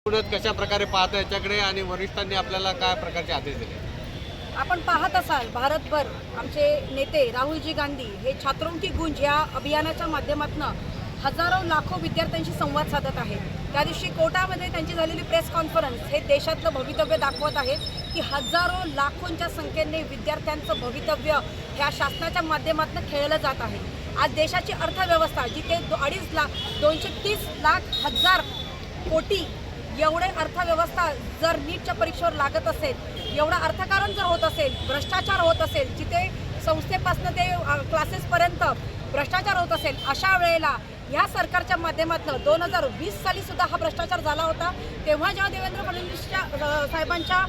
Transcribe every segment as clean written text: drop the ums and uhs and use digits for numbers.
कशा प्रकारे पाहता याच्याकडे आणि वरिष्ठांनी आपल्याला काय प्रकारचे आदेश दिले? आपण पाहत असाल भारतभर आमचे नेते राहुलजी गांधी हे छात्रों की गूंज या अभियानाच्या माध्यमातून हजारो लाखो विद्यार्थ्यांशी संवाद साधत आहेत. त्या दिवशी कोटामध्ये त्यांची झालेली प्रेस कॉन्फरन्स हे देशातलं भवितव्य दाखवत आहे की हजारो लाखोंच्या संख्येने विद्यार्थ्यांचं भवितव्य ह्या शासनाच्या माध्यमातून खेळलं जात आहे. आज देशाची अर्थव्यवस्था जिथे 2.5 लाख 230 लाख हजार कोटी एवढे अर्थव्यवस्था जर नीटच्या परीक्षेवर लागत असेल, एवढा अर्थकारण जर होत असेल, भ्रष्टाचार होत असेल, जिथे संस्थेपासून ते क्लासेसपर्यंत भ्रष्टाचार होत असेल, अशा वेळेला ह्या सरकारच्या माध्यमातून 2020 साली सुद्धा हा भ्रष्टाचार झाला होता. तेव्हा जेव्हा देवेंद्र फडणवीसच्या साहेबांच्या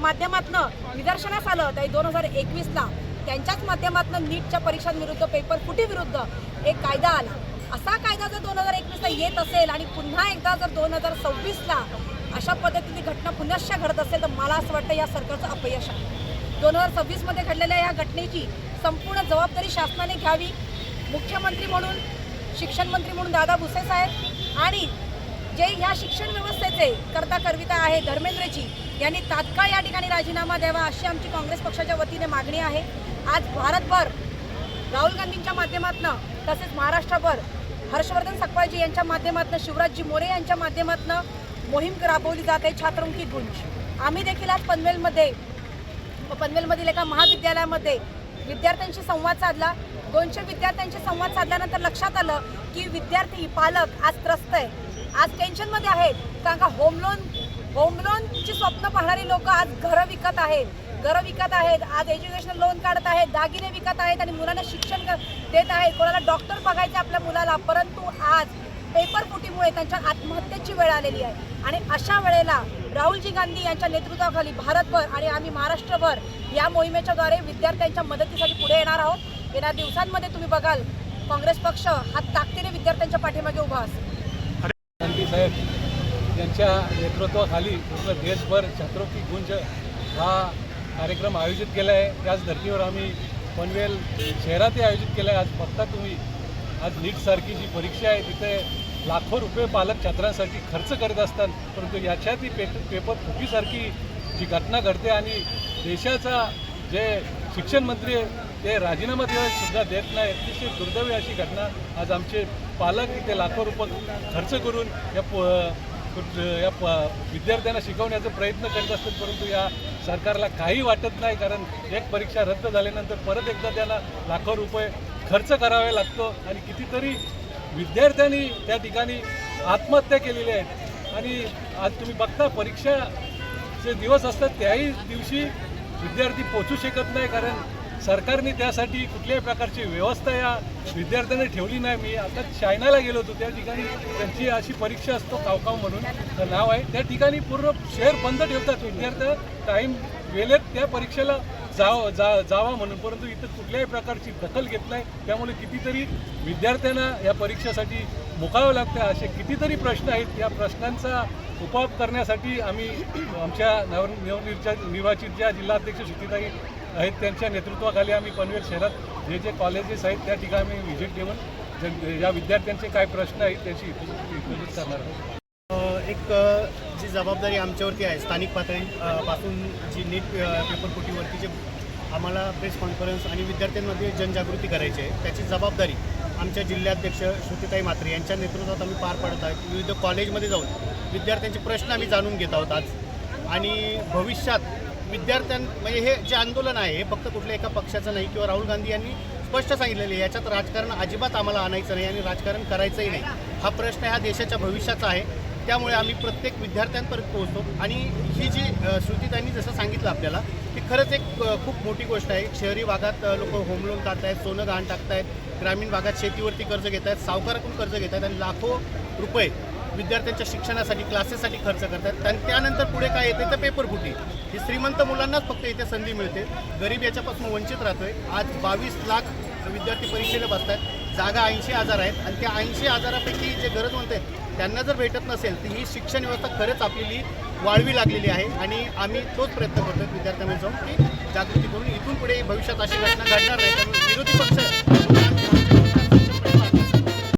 माध्यमातून निदर्शनास आलं त्या 2021ला त्यांच्याच माध्यमातून नीटच्या परीक्षांविरुद्ध पेपर फुटीविरुद्ध एक कायदा आला. असा कायदा जर 2021ला येत असेल आणि पुन्हा एकदा जर 2026ला अशा पद्धतीने घटना पुनश्च घडत असेल तर मला असं वाटतं या सरकारचं अपयश आहे. 2026मध्ये घडलेल्या या घटनेची संपूर्ण जबाबदारी शासनाने घ्यावी. मुख्यमंत्री म्हणून, शिक्षण मंत्री म्हणून दादा भुसे साहेब आणि जे ह्या शिक्षण व्यवस्थेचे करविता आहे धर्मेंद्रजी यांनी तात्काळ या ठिकाणी राजीनामा द्यावा अशी आमची काँग्रेस पक्षाच्या वतीने मागणी आहे. आज भारतभर राहुल गांधींच्या माध्यमातून तसेच महाराष्ट्रभर हर्षवर्धन सकपाळजी यांच्या माध्यमातून, शिवराजजी मोरे यांच्या माध्यमातून मोहीम राबवली जात आहे छात्रों की गूंज. आम्ही देखील आज पनवेलमधील एका महाविद्यालयामध्ये विद्यार्थ्यांशी संवाद साधला. 200 विद्यार्थ्यांशी संवाद साधल्यानंतर लक्षात आलं की विद्यार्थी पालक आज त्रस्त आहे, आज टेन्शनमध्ये आहेत. कारण का होम लोनची स्वप्न पाहणारी लोक आज घरं विकत आहेत, आज एज्युकेशनल लोन काढत आहेत, दागिने विकत आहेत आणि मुलांना शिक्षण देत आहेत. कोणाला डॉक्टर बघायचं आपल्या मुलाला, परंतु आज पेपर फुटीमुळे त्यांच्या आत्महत्येची वेळ आलेली आहे. आणि अशा वेळेला राहुलजी गांधी यांच्या नेतृत्वाखाली भारतभर आणि आम्ही महाराष्ट्रभर या मोहिमेच्याद्वारे विद्यार्थ्यांच्या मदतीसाठी पुढे येणार आहोत. येणाऱ्या दिवसांमध्ये तुम्ही बघाल काँग्रेस पक्ष हा ताकदीने विद्यार्थ्यांच्या पाठीमागे उभा असेल. गांधी साहेब यांच्या नेतृत्वाखाली पूर्ण देशभर छात्रों की गूंज हा कार्यक्रम आयोजित केला आहे. त्याच धर्तीवर आम्ही पनवेल शहरातही आयोजित केला आहे. आज बघता तुम्ही, आज नीटसारखी जी परीक्षा आहे तिथे लाखो रुपये पालक छात्रांसाठी खर्च करत असतात, परंतु याच्यातही पेपर फुटीसारखी जी घटना घडते आणि देशाचा जे शिक्षण मंत्री ते राजीनामा सुद्धा देत नाही. अतिशय दुर्दैवी अशी घटना. आज आमचे पालक इथे लाखो रुपये खर्च करून या विद्यार्थ्यांना शिकवण्याचा प्रयत्न करत असतात, परंतु या सरकारला काही वाटत नाही. कारण एक परीक्षा रद्द झाल्यानंतर परत एकदा त्यांना लाखो रुपये खर्च करावा लागतो आणि कितीतरी विद्यार्थ्यांनी त्या ठिकाणी आत्महत्या केलेल्या आहेत. आणि आज तुम्ही बघता परीक्षाचे दिवस असतात त्याही दिवशी विद्यार्थी पोचू शकत नाही, कारण सरकारने त्यासाठी कुठल्याही प्रकारची व्यवस्था या विद्यार्थ्यांनी ठेवली नाही. मी आता चायनाला गेलो होतो, त्या ठिकाणी त्यांची अशी परीक्षा असतो कावकाव म्हणून नाव आहे, त्या ठिकाणी पूर्ण शहर बंद ठेवतात. विद्यार्थी टाईम वेळेत त्या परीक्षेला जावा म्हणून, परंतु इथं कुठल्याही प्रकारची दखल घेत नाही. त्यामुळे कितीतरी विद्यार्थ्यांना या परीक्षेसाठी मुकावं लागतं. असे कितीतरी प्रश्न आहेत. या प्रश्नांचा उपाय करण्यासाठी आम्ही आमच्या नवनिर्वाचित ज्या जिल्हाध्यक्ष सुचिताई आहेत त्यांच्या नेतृत्वाखाली आम्ही पनवेल शहरात जे कॉलेजेस आहेत त्या ठिकाणी आम्ही व्हिजिट देऊन या विद्यार्थ्यांचे काय प्रश्न आहेत त्याची विचारपूस करणार आहोत. एक जी जबाबदारी आमच्यावरती आहे स्थानिक पातळीपासून जी नीट पेपर फुटीवरती जे आम्हाला प्रेस कॉन्फरन्स आणि विद्यार्थ्यांमध्ये जनजागृती करायची आहे, त्याची जबाबदारी आमच्या जिल्हाध्यक्ष श्रुतिताई म्हात्रे यांच्या नेतृत्वात आम्ही पार पाडत आहोत. विविध कॉलेजमध्ये जाऊन विद्यार्थ्यांचे प्रश्न आम्ही जाणून घेत आहोत आज. आणि भविष्यात म्हणजे हे जे आंदोलन आहे हे फक्त कुठल्या एका पक्षाचं नाही किंवा राहुल गांधी यांनी स्पष्ट सांगितलेले आहे, याच्यात राजकारण अजिबात आम्हाला आणायचं नाही आणि राजकारण करायचंही नाही. हा प्रश्न ह्या देशाच्या भविष्याचा आहे. त्यामुळे आम्ही प्रत्येक विद्यार्थ्यांपर्यंत पोहोचतो. आणि ही जी श्रुतिताईंनी जसं सांगितलं आपल्याला की खरंच एक खूप मोठी गोष्ट आहे. शहरी भागात लोक होम लोन काढतायत, सोनं गहाण टाकतायत, ग्रामीण भागात शेतीवरती कर्ज घेत आहेत, सावकाराकडून कर्ज घेत आहेत आणि लाखो रुपये विद्यार्थ्यांच्या शिक्षणासाठी क्लासेससाठी खर्च करतात. आणि त्यानंतर पुढे काय येते तर पेपर फुटी. ही श्रीमंत मुलांनाच फक्त इथे संधी मिळते, गरीब याच्यापासून वंचित राहतोय. आज 22 लाख विद्यार्थी परीक्षेला बसत आहेत, जागा 80,000 आहेत आणि त्या 80,000पैकी जे गरजवंत आहेत त्यांना जर भेटत नसेल तर ही शिक्षण व्यवस्था खरंच आपली वाळवी लागलेली आहे. आणि आम्ही तोच प्रयत्न करतो विद्यार्थ्यांमध्ये जाऊन की जागृती करून इथून पुढे भविष्यात अशी घटना घडणार नाही. कारण विरोधी पक्ष